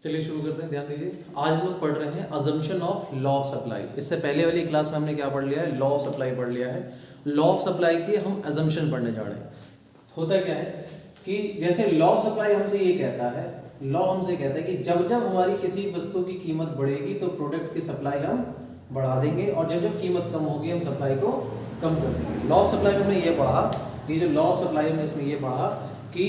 चलिए शुरू करते हैं। ध्यान दीजिए, आज हम लोग पढ़ रहे हैं assumption of law of supply. इससे पहले वाली क्लास में हमने क्या पढ़ लिया है? लॉ ऑफ सप्लाई पढ़ लिया है। लॉ ऑफ सप्लाई की हम अजम्पशन पढ़ने जा रहे हैं। होता क्या है कि जैसे लॉ ऑफ सप्लाई हमसे ये कहता है, लॉ हमसे कहता है कि जब जब हमारी किसी वस्तु की कीमत बढ़ेगी तो प्रोडक्ट की सप्लाई हम बढ़ा देंगे, और जब जब कीमत कम होगी हम सप्लाई को कम कर देंगे। लॉ ऑफ सप्लाई में हमने ये पढ़ा, ये जो लॉ ऑफ सप्लाई हमने इसमें ये पढ़ा कि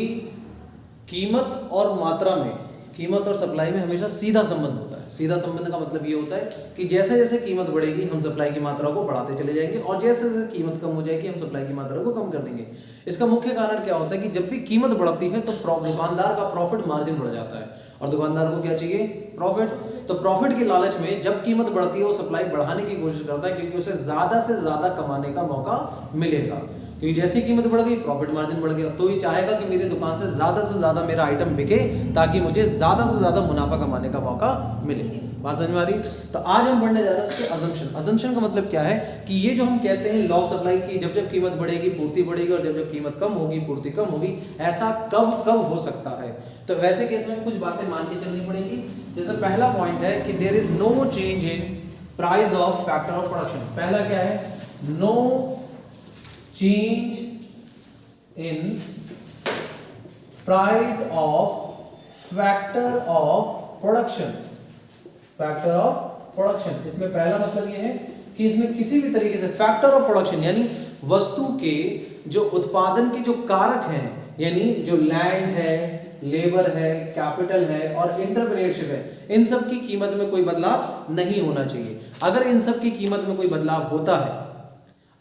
कीमत और मात्रा में, कीमत और सप्लाई में हमेशा सीधा संबंध होता है। सीधा संबंध का मतलब ये होता है कि जैसे जैसे कीमत बढ़ेगी हम सप्लाई की मात्रा को बढ़ाते चले जाएंगे, और जैसे जैसे कीमत कम हो जाएगी हम सप्लाई की मात्रा को कम कर देंगे। इसका मुख्य कारण क्या होता है कि जब भी कीमत बढ़ती है तो दुकानदार का प्रॉफिट मार्जिन बढ़ जाता है, और दुकानदार को क्या चाहिए? प्रॉफिट। तो प्रॉफिट के लालच में जब कीमत बढ़ती है वो सप्लाई बढ़ाने की कोशिश करता है, क्योंकि उसे ज्यादा से ज्यादा कमाने का मौका मिलेगा। क्योंकि जैसी कीमत बढ़ गई प्रॉफिट मार्जिन बढ़ गया, तो ये चाहेगा कि मेरी दुकान से ज्यादा मेरा आइटम बिके ताकि मुझे ज्यादा से ज्यादा मुनाफा कमाने का मौका मिले। बात समझ में आ रही? तो आज हम पढ़ने जा रहे हैं उसके अजम्पशन। अजम्पशन का मतलब क्या है कि ये जो हम कहते हैं लॉ ऑफ सप्लाई की, जब जब कीमत बढ़ेगी पूर्ति बढ़ेगी, और जब जब कीमत कम होगी पूर्ति कम होगी, ऐसा कब कब हो सकता है। तो वैसे केस में कुछ बातें मान के चलनी पड़ेगी। जैसे पहला पॉइंट है कि there is no change in price of factor of production. पहला क्या है? नो change in price of factor of production। Factor of production, इसमें पहला मतलब ये है कि इसमें किसी भी तरीके से फैक्टर ऑफ प्रोडक्शन यानी वस्तु के जो उत्पादन के जो कारक हैं, यानी जो लैंड है, लेबर है, कैपिटल है और इंटरप्रेन्योरशिप है, इन सब की कीमत में कोई बदलाव नहीं होना चाहिए। अगर इन सब की कीमत में कोई बदलाव होता है,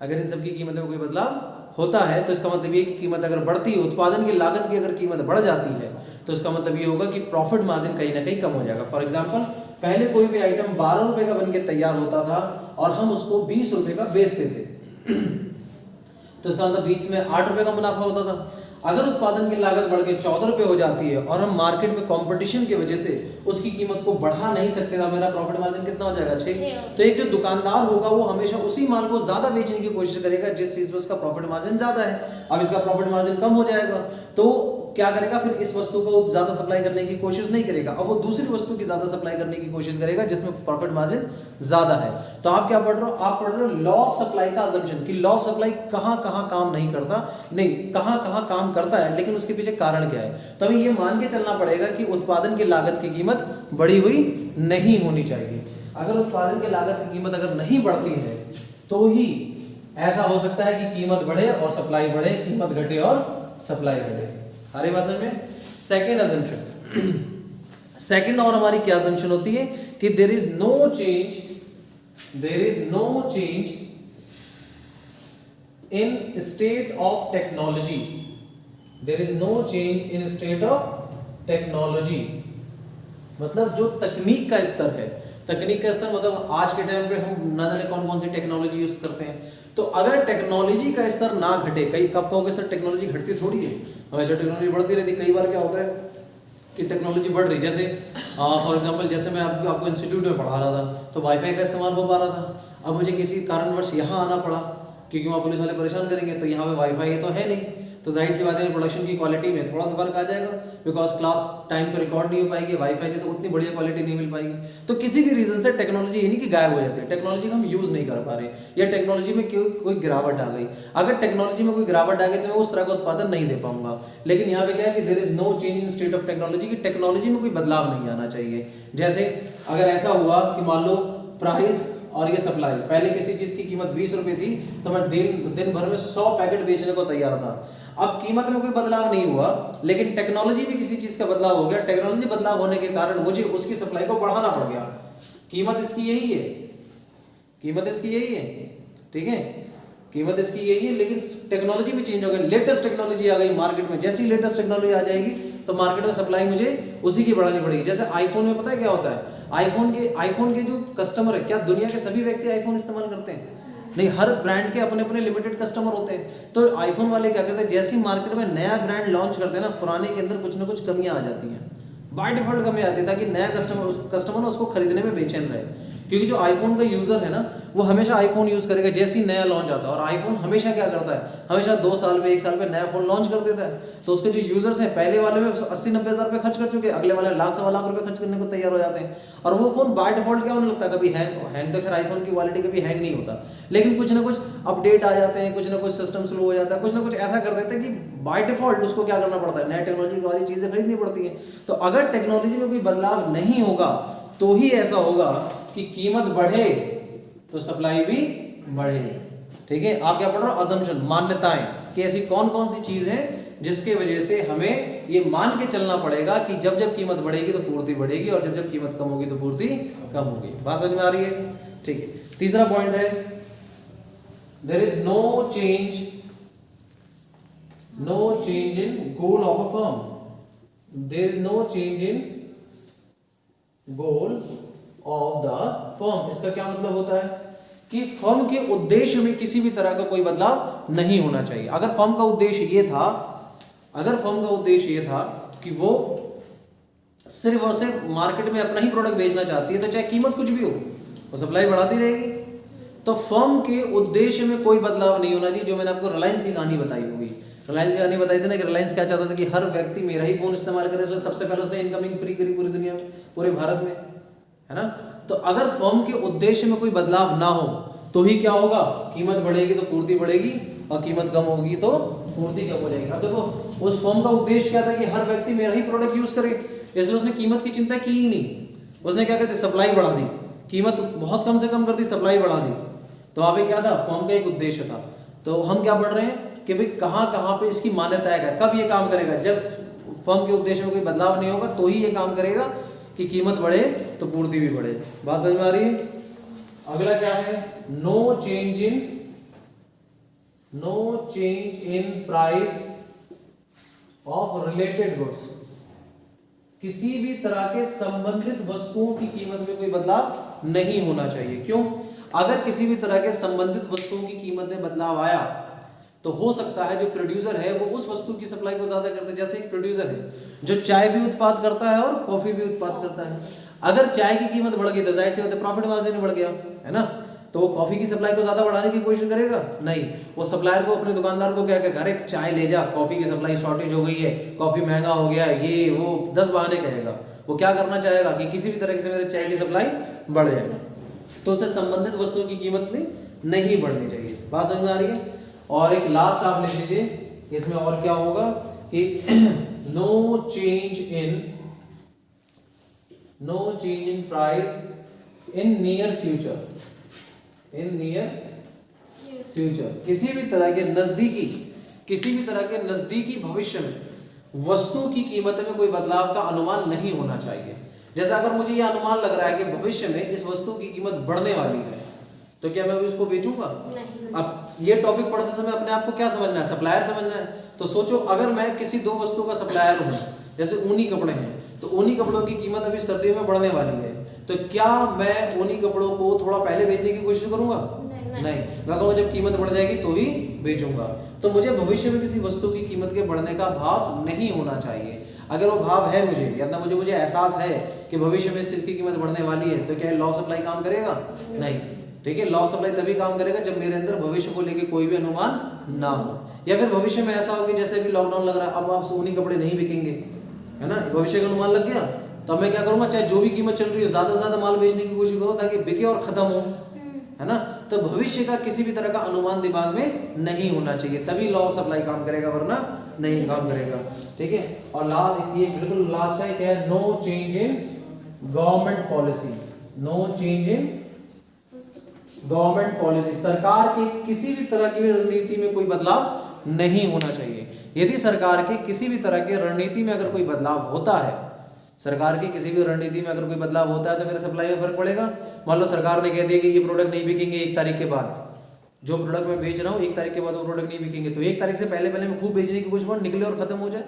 अगर इन सब की कीमत में कोई बदलाव होता है तो इसका मतलब ये कि कीमत अगर बढ़ती है, उत्पादन की लागत की अगर कीमत बढ़ जाती है, तो इसका मतलब ये होगा कि प्रॉफिट मार्जिन कहीं ना कहीं कम हो जाएगा। फॉर एग्जांपल, पहले कोई भी आइटम 12 रुपए का बनके तैयार होता था और हम उसको 20 रुपए का बेचते थे, तो इसका मतलब बीच में 8 रुपए का मुनाफा होता था। अगर उत्पादन की लागत बढ़ के 14 रुपए हो जाती है और हम मार्केट में कंपटीशन की वजह से उसकी कीमत को बढ़ा नहीं सकते, तो मेरा प्रॉफिट मार्जिन कितना हो जाएगा? 6। तो एक जो दुकानदार होगा वो हमेशा उसी माल को ज्यादा बेचने की कोशिश करेगा जिस चीज में उसका प्रॉफिट मार्जिन ज्यादा है। अब इसका प्रॉफिट मार्जिन कम हो जाएगा तो क्या करेगा? फिर इस वस्तु को ज्यादा सप्लाई करने की कोशिश नहीं करेगा, अब वो दूसरी वस्तु की ज्यादा सप्लाई करने की कोशिश करेगा जिसमें प्रॉफिट मार्जिन ज्यादा है। तो आप क्या पढ़ रहे हो? आप पढ़ रहे हो लॉ ऑफ सप्लाई का अजम्पशन, कि लॉ ऑफ सप्लाई कहां कहां काम नहीं करता, नहीं कहां कहां काम करता है, लेकिन उसके पीछे कारण क्या है। तो हमें ये मान के चलना पड़ेगा कि उत्पादन की लागत की कीमत बढ़ी हुई नहीं होनी चाहिए। अगर उत्पादन की लागत की कीमत अगर नहीं बढ़ती है तो ही ऐसा हो सकता है कि कीमत बढ़े और सप्लाई बढ़े, कीमत घटे और सप्लाई घटे। हरे भाषण में सेकंड अजम्पशन, सेकंड और हमारी क्या अजम्पशन होती है कि there is no change in state of technology. There is no change in state of technology मतलब जो तकनीक का स्तर है, तकनीक का स्तर मतलब आज के टाइम पे हम ना जाने कौन कौन सी टेक्नोलॉजी यूज करते हैं। तो अगर टेक्नोलॉजी का स्तर ना घटे, कई कब कहोगे सर टेक्नोलॉजी घटती थोड़ी है, हमेशा टेक्नोलॉजी बढ़ती रहती। कई बार क्या होता है कि टेक्नोलॉजी बढ़ रही, जैसे फॉर एग्जांपल जैसे मैं आपको इंस्टीट्यूट में पढ़ा रहा था तो वाईफाई का इस्तेमाल हो पा रहा था। अब मुझे किसी कारणवश यहाँ आना पड़ा क्योंकि वहाँ पुलिस वाले परेशान करेंगे, तो यहाँ पे वाईफाई तो है नहीं, तो जाहिर सी बात है प्रोडक्शन की क्वालिटी में थोड़ा सा फर्क आ जाएगा, बिकॉज क्लास टाइम पर रिकॉर्ड नहीं हो पाएगी, वाईफाई की तो उतनी बढ़िया क्वालिटी नहीं मिल पाएगी। तो किसी भी रीजन से टेक्नोलॉजी ये नहीं कि गायब हो जाती है, टेक्नोलॉजी का हम यूज नहीं कर पा रहे, या टेक्नोलॉजी में कोई गिरावट आ गई। अगर टेक्नोलॉजी में कोई गिरावट आ गई तो मैं उस तरह का उत्पादन नहीं दे पाऊंगा। लेकिन यहाँ पे क्या है कि there is no change in state of technology, की टेक्नोलॉजी में कोई बदलाव नहीं आना चाहिए। जैसे अगर ऐसा हुआ कि मान लो प्राइस और ये सप्लाई, पहले किसी चीज की कीमत 20 रुपए थी तो मैं दिन भर में 100 पैकेट बेचने को तैयार था। अब कीमत में कोई बदलाव नहीं हुआ, लेकिन टेक्नोलॉजी में किसी चीज का बदलाव हो गया। टेक्नोलॉजी बदलाव होने के कारण मुझे उसकी सप्लाई को बढ़ाना पड़ गया। कीमत इसकी यही है, कीमत इसकी यही है, ठीक है, कीमत इसकी यही है, लेकिन टेक्नोलॉजी भी चेंज हो गई, लेटेस्ट टेक्नोलॉजी आ गई मार्केट में। जैसी लेटेस्ट टेक्नोलॉजी आ जाएगी तो मार्केट में सप्लाई मुझे उसी की बढ़ानी पड़ेगी। जैसे आईफोन में पता है क्या होता है, आईफोन के जो कस्टमर है, क्या दुनिया के सभी व्यक्ति आईफोन इस्तेमाल करते हैं? नहीं, हर ब्रांड के अपने अपने लिमिटेड कस्टमर होते हैं। तो आईफोन वाले क्या करते हैं, जैसी मार्केट में नया ब्रांड लॉन्च करते हैं ना, पुराने के अंदर कुछ ना कुछ कमियां आ जाती हैं, बाय डिफॉल्ट कमियां आती है, ताकि नया कस्टमर उसको खरीदने में बेचैन रहे। क्योंकि जो आईफोन का यूजर है ना, वो हमेशा आईफोन यूज़ करेगा जैसे ही नया लॉन्च आता है। और आईफोन हमेशा क्या करता है, हमेशा 2 साल पे 1 साल पे नया फोन लॉन्च कर देता है। तो उसके जो यूजर्स हैं पहले वाले में 80-90 हज़ार रुपये खर्च कर चुके हैं, अगले वाले लाख 1.25 लाख रुपये खर्च करने को तैयार हो जाते हैं। और वो फोन बाय डिफॉल्ट क्या होने लगता है, कभी हैंग तो खैर आईफोन की क्वालिटी कभी हैंग नहीं होता, लेकिन कुछ ना कुछ अपडेट आ जाते हैं, कुछ ना कुछ सिस्टम स्लो हो जाता है, कुछ ना कुछ ऐसा कर देते हैं कि बाय डिफॉल्ट उसको क्या करना पड़ता है, नया टेक्नोलॉजी वाली चीज़ें खरीदनी पड़ती हैं। तो अगर टेक्नोलॉजी में कोई बदलाव नहीं होगा तो ही ऐसा होगा कि कीमत बढ़े तो सप्लाई भी बढ़े। ठीक है, आप क्या पढ़ रहे हो, अजम्पशन, मान्यताएं, कि ऐसी कौन कौन सी चीज है जिसके वजह से हमें ये मान के चलना पड़ेगा कि जब जब कीमत बढ़ेगी तो पूर्ति बढ़ेगी और जब जब कीमत कम होगी तो पूर्ति कम होगी। बात समझ में आ रही है? ठीक है, तीसरा पॉइंट है, there is no change in goal of a firm. There is no change in goal of the firm. इसका क्या मतलब होता है कि फर्म के उद्देश्य में किसी भी तरह का कोई बदलाव नहीं होना चाहिए। अगर फर्म का उद्देश्य ये था कि वो सिर्फ और सिर्फ मार्केट में अपना ही प्रोडक्ट बेचना चाहती है, तो चाहे कीमत कुछ भी हो वो सप्लाई बढ़ाती रहेगी। तो फर्म के उद्देश्य में कोई बदलाव नहीं होना चाहिए। जो मैंने आपको रिलायंस की कहानी बताई होगी, रिलायंस की कहानी बताई थी ना कि रिलायंस क्या चाहता था कि हर व्यक्ति मेरा ही फोन इस्तेमाल करे। तो सबसे पहले उसने इनकमिंग फ्री करी पूरी दुनिया में, पूरे भारत में, है ना। तो अगर फर्म के उद्देश्य में कोई बदलाव ना हो तो ही क्या होगा, कीमत बढ़ेगी तो पूर्ति बढ़ेगी और कीमत कम होगी तो पूर्ति कम हो जाएगी। अब देखो, उस फर्म का उद्देश्य क्या था कि हर व्यक्ति मेरा ही प्रोडक्ट यूज करे, इसलिए उसने कीमत की चिंता की ही नहीं। उसने क्या करते, सप्लाई बढ़ा दी, कीमत बहुत कम से कम कर दी, सप्लाई बढ़ा दी। तो वहां पे क्या था, फर्म का एक उद्देश्य था। तो हम क्या पढ़ रहे हैं कि भाई कहाँ कहाँ पे इसकी मान्यता है, कब ये काम करेगा, जब फर्म के उद्देश्य में कोई बदलाव नहीं होगा तो ही ये काम करेगा कि कीमत बढ़े तो पूर्ति भी बढ़े। बात समझ में आ रही है? अगला क्या है, no change in price of related goods. किसी भी तरह के संबंधित वस्तुओं की कीमत में कोई बदलाव नहीं होना चाहिए। क्यों? अगर किसी भी तरह के संबंधित वस्तुओं की कीमत में बदलाव आया तो हो सकता है जो प्रोड्यूसर है वो उस वस्तु की सप्लाई को ज्यादा करता है। जैसे एक प्रोड्यूसर है जो चाय भी उत्पाद करता है और कॉफी भी उत्पाद करता है। अगर चाय की कीमत बढ़ गई तो जाहिर सी बात है प्रॉफिट मार्जिन बढ़ गया, है ना। तो वो कॉफी की सप्लाई को ज्यादा बढ़ाने की कोशिश करेगा? नहीं, वो सप्लायर को, अपने दुकानदार को क्या कहेगा, अरे चाय ले जा, कॉफी की सप्लाई शॉर्टेज हो गई है, कॉफी महंगा हो गया है, ये वो 10 बहाने कहेगा। वो क्या करना चाहेगा कि किसी भी तरह से मेरे चाय की सप्लाई बढ़ जाए। तो उससे संबंधित वस्तुओं की कीमत नहीं बढ़नी चाहिए। बात समझ में आ रही है? और एक लास्ट आप लिख लीजिए, इसमें और क्या होगा कि no change in price in near future. किसी भी तरह के नजदीकी भविष्य में वस्तु की कीमत में कोई बदलाव का अनुमान नहीं होना चाहिए। जैसा अगर मुझे यह अनुमान लग रहा है कि भविष्य में इस वस्तु की कीमत बढ़ने वाली है तो क्या मैं इसको बेचूंगा? अब ये टॉपिक पढ़ते समय अपने आप को क्या समझना है, सप्लायर समझना है। तो सोचो, अगर मैं किसी 2 वस्तु का सप्लायर हूं, जैसे ऊनी कपड़े हैं, तो ऊनी कपड़ों की कीमत अभी सर्दियों में बढ़ने वाली है, तो क्या मैं ऊनी कपड़ों को थोड़ा पहले बेचने की कोशिश करूंगा? नहीं, मैं कहूँगा जब कीमत बढ़ जाएगी तो ही बेचूंगा। तो मुझे भविष्य में किसी वस्तु की कीमत के बढ़ने का भाव नहीं होना चाहिए। अगर वो भाव है मुझे, या मुझे एहसास है कि भविष्य में इसकी कीमत बढ़ने वाली है, तो क्या लॉ सप्लाई काम करेगा? नहीं। ठीक है, लॉ सप्लाई तभी काम करेगा जब मेरे अंदर भविष्य को लेके कोई भी अनुमान ना हो, या फिर भविष्य में ऐसा हो कि जैसे भी लॉकडाउन लग रहा है, अब आप ऊनी कपड़े नहीं बिकेंगे, है ना, भविष्य का अनुमान लग गया, तो मैं क्या करूंगा, चाहे जो भी कीमत चल रही है ज्यादा से ज्यादा माल बेचने की कोशिश करो ताकि बिके और खत्म हो, है ना। तो भविष्य का किसी भी तरह का अनुमान दिमाग में नहीं होना चाहिए, तभी लॉ ऑफ सप्लाई काम करेगा, वरना नहीं काम करेगा। ठीक है, और लास्ट, ये बिल्कुल लास्ट है, क्या है, no change in government policy. No change in government policy, सरकार की किसी भी तरह की रणनीति में कोई बदलाव नहीं होना चाहिए। यदि सरकार के किसी भी तरह के रणनीति में अगर कोई बदलाव होता है, सरकार की किसी भी रणनीति में अगर कोई बदलाव होता है तो मेरे सप्लाई में फर्क पड़ेगा। मान लो सरकार ने कह दिया कि ये प्रोडक्ट नहीं बिकेंगे 1 तारीख के बाद, जो प्रोडक्ट मैं बेच रहा हूँ 1 तारीख के बाद वो प्रोडक्ट नहीं बिकेंगे, तो 1 तारीख से पहले मैं खूब बेचने की कोशिश करूँ, निकले और खत्म हो जाए।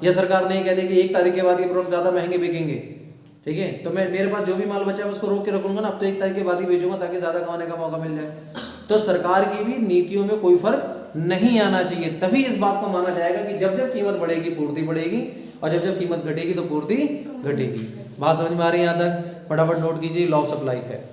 या सरकार ने कह दिया कि 1 तारीख के बाद ये प्रोडक्ट ज्यादा महंगे बिकेंगे, ठीक है, तो मैं, मेरे पास जो भी माल बचा है उसको रोक के रखूंगा ना, अब तो 1 तारीख के बाद ही बेचूंगा ताकि ज्यादा कमाने का मौका मिल जाए। तो सरकार की भी नीतियों में कोई फर्क नहीं आना चाहिए, तभी इस बात को माना जाएगा कि जब जब कीमत बढ़ेगी पूर्ति बढ़ेगी और जब जब कीमत घटेगी तो पूर्ति घटेगी। बात समझ में आ रही है? यहाँ तक फटाफट नोट कीजिए, लॉ ऑफ सप्लाई है।